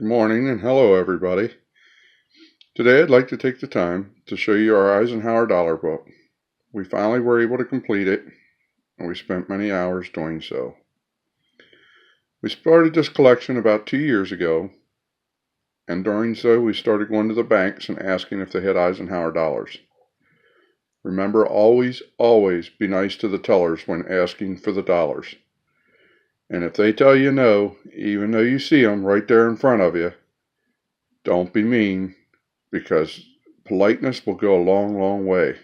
Good morning and hello everybody. Today I'd like to take the time to show you our Eisenhower dollar book. We finally were able to complete it, and we spent many hours doing so. We started this collection about 2 years ago, and during so we started going to the banks and asking if they had Eisenhower dollars. Remember, always be nice to the tellers when asking for the dollars. And if they tell you no, even though you see them right there in front of you, don't be mean, because politeness will go a long way.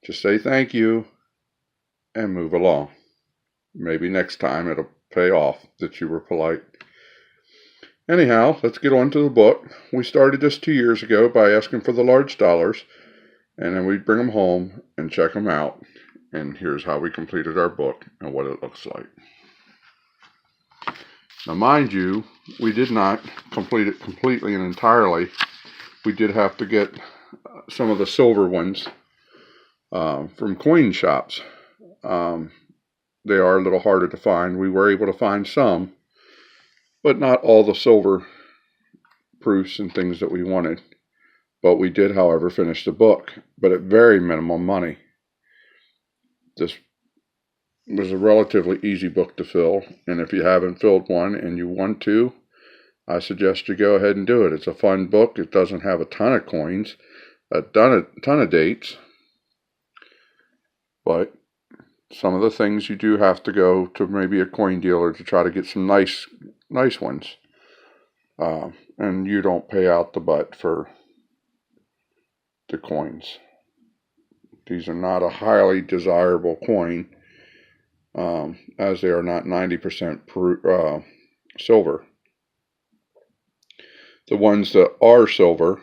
Just say thank you and move along. Maybe next time it'll pay off that you were polite. Anyhow, let's get on to the book. We started this 2 years ago by asking for the large dollars, and then we'd bring them home and check them out. And here's how we completed our book and what it looks like. Now, mind you, we did not complete it completely and entirely. We did have to get some of the silver ones from coin shops. They are a little harder to find. We were able to find some, but not all the silver proofs and things that we wanted. But we did, however, finish the book, but at very minimum money. This was a relatively easy book to fill, and if you haven't filled one and you want to, I suggest you go ahead and do it. It's a fun book. It doesn't have a ton of coins, a ton of dates, but some of the things you do have to go to maybe a coin dealer to try to get some nice ones, and you don't pay out the butt for the coins. These are not a highly desirable coin, as they are not 90% silver. The ones that are silver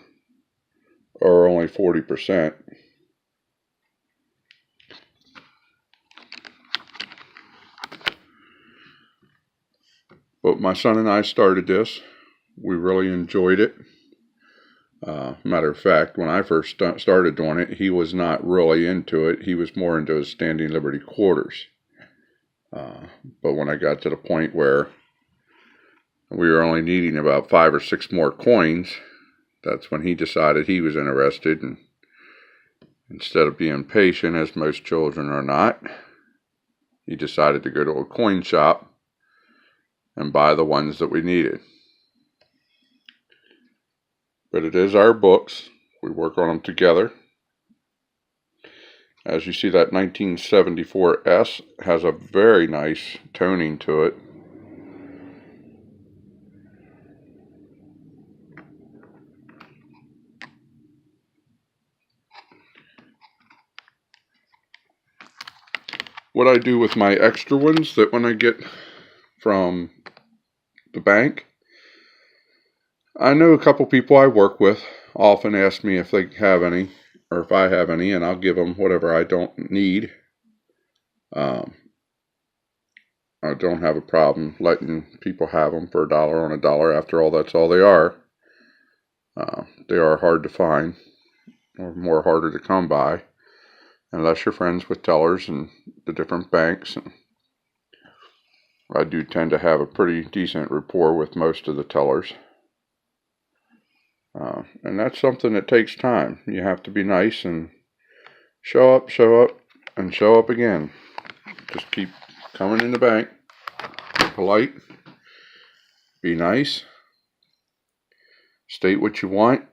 are only 40%. But my son and I started this. We really enjoyed it. Matter of fact, when I first started doing it, he was not really into it. He was more into his standing liberty quarters. But when I got to the point where we were only needing about 5 or 6 more coins, that's when he decided he was interested, and instead of being patient, as most children are not, he decided to go to a coin shop and buy the ones that we needed. But it is our books. We work on them together. As you see, that 1974 S has a very nice toning to it. What I do with my extra ones that when I get from the bank, I know a couple people I work with often ask me if they have any or if I have any, and I'll give them whatever I don't need. I don't have a problem letting people have them for $1 on $1. After all, that's all they are. They are hard to find, or more harder to come by, unless you're friends with tellers and the different banks. And I do tend to have a pretty decent rapport with most of the tellers. And that's something that takes time. You have to be nice and show up, and show up again. Just keep coming in the bank. Be polite. Be nice. State what you want.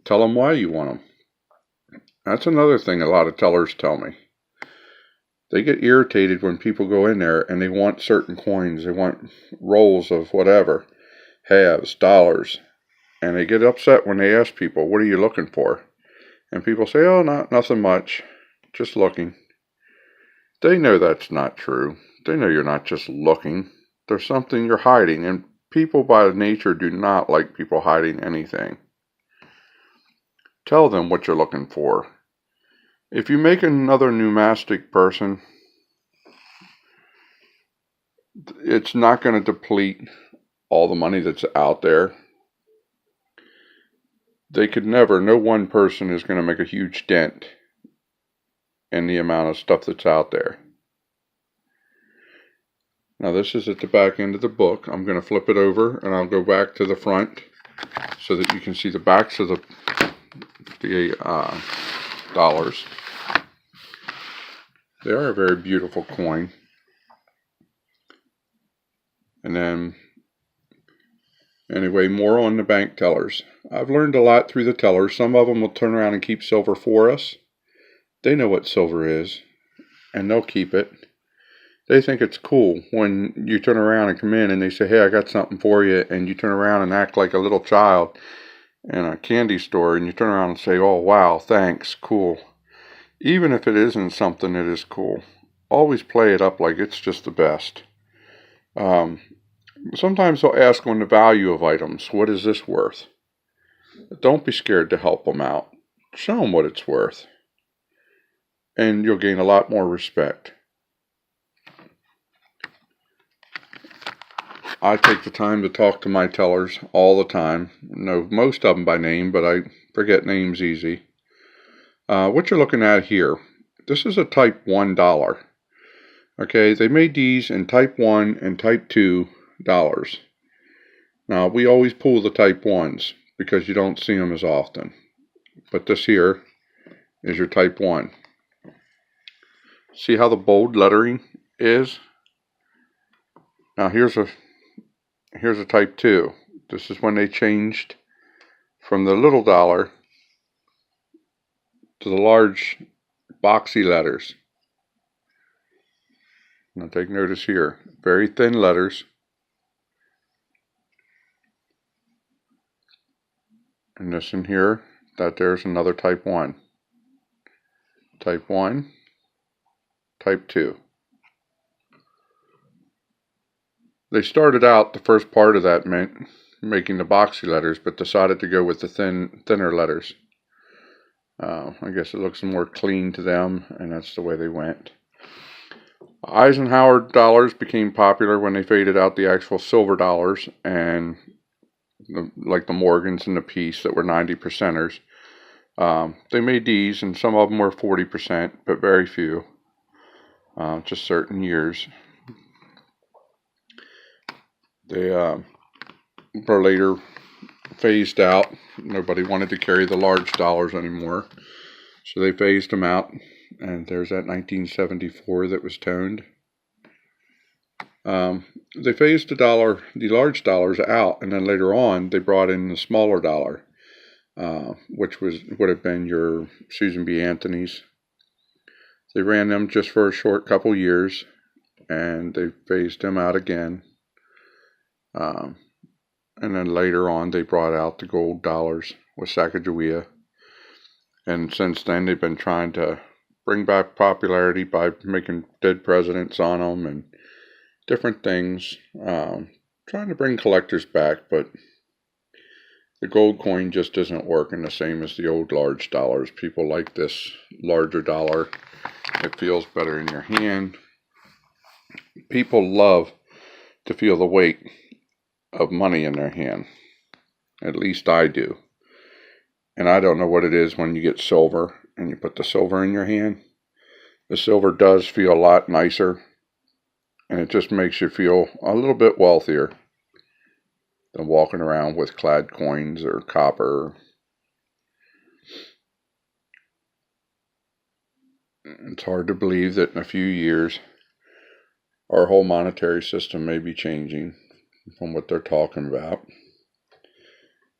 Tell them why you want them. That's another thing a lot of tellers tell me. They get irritated when people go in there and they want certain coins. They want rolls of whatever, halves, dollars. And they get upset when they ask people, what are you looking for? And people say, oh, nothing much, just looking. They know that's not true. They know you're not just looking. There's something you're hiding, and people by nature do not like people hiding anything. Tell them what you're looking for. If you make another numismatic person, it's not going to deplete all the money that's out there. They could never, no one person is going to make a huge dent in the amount of stuff that's out there. Now this is at the back end of the book. I'm going to flip it over and I'll go back to the front so that you can see the backs of the dollars. They are a very beautiful coin. And then, anyway, more on the bank tellers. I've learned a lot through the tellers. Some of them will turn around and keep silver for us. They know what silver is, and they'll keep it. They think it's cool when you turn around and come in and they say, hey, I got something for you, and you turn around and act like a little child in a candy store, and you turn around and say, oh, wow, thanks, cool. Even if it isn't something that is cool, always play it up like it's just the best. Sometimes they'll ask on the value of items, what is this worth? Don't be scared to help them out. Show them what it's worth, and you'll gain a lot more respect. I take the time to talk to my tellers all the time. Know most of them by name, but I forget names easy. What you're looking at here, this is a type 1 dollar. Okay, they made these in type 1 and type 2 dollars. Now, we always pull the type 1s because you don't see them as often. But this here is your type 1. See how the bold lettering is? Now, here's a type 2. This is when they changed from the little dollar to the large boxy letters. Now take notice here. Very thin letters. And this in here, there's another type 1. Type 1, type 2. They started out, the first part of that meant making the boxy letters, but decided to go with the thinner letters. I guess it looks more clean to them, and that's the way they went. Eisenhower dollars became popular when they faded out the actual silver dollars, and like the Morgans and the Peace that were 90%ers. They made these, and some of them were 40%, but very few. Just certain years. They were later phased out. Nobody wanted to carry the large dollars anymore, so they phased them out. And there's that 1974 that was toned. They phased the large dollars out, and then later on they brought in the smaller dollar, which would have been your Susan B. Anthony's. They ran them just for a short couple years, and they phased them out again. And then later on they brought out the gold dollars with Sacagawea. And since then they've been trying to bring back popularity by making dead presidents on them and different things. Trying to bring collectors back, but the gold coin just isn't working the same as the old large dollars. People like this larger dollar. It feels better in your hand. People love to feel the weight of money in their hand. At least I do. And I don't know what it is when you get silver and you put the silver in your hand. The silver does feel a lot nicer, and it just makes you feel a little bit wealthier than walking around with clad coins or copper. It's hard to believe that in a few years our whole monetary system may be changing from what they're talking about,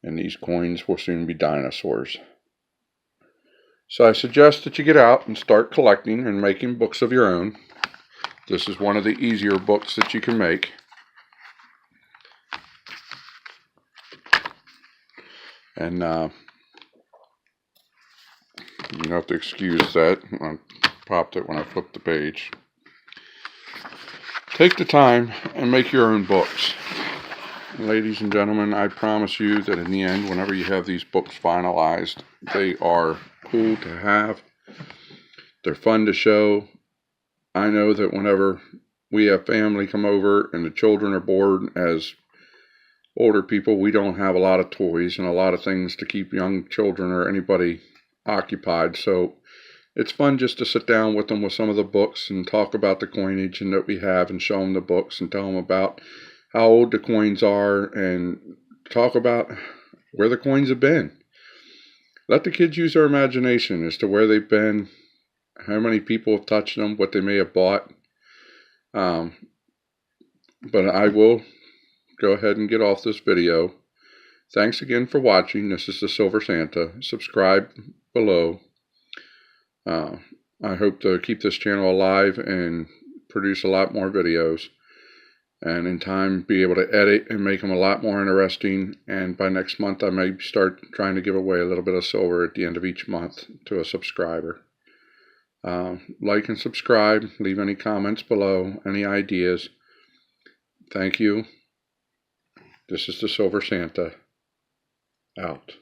and these coins will soon be dinosaurs. So I suggest that you get out and start collecting and making books of your own. This is one of the easier books that you can make. And you have to excuse that. I popped it when I flipped the page. Take the time and make your own books. Ladies and gentlemen, I promise you that in the end, whenever you have these books finalized, they are cool to have. They're fun to show. I know that whenever we have family come over and the children are bored, as older people, we don't have a lot of toys and a lot of things to keep young children or anybody occupied. So it's fun just to sit down with them with some of the books and talk about the coinage and that we have and show them the books and tell them about how old the coins are and talk about where the coins have been. Let the kids use their imagination as to where they've been, how many people have touched them, what they may have bought. But I will go ahead and get off this video. Thanks again for watching. This is the Silver Santa. Subscribe below. I hope to keep this channel alive and produce a lot more videos, and in time be able to edit and make them a lot more interesting. And by next month I may start trying to give away a little bit of silver at the end of each month to a subscriber. Like and subscribe. Leave any comments below, any ideas. Thank you. This is the Silver Santa. Out.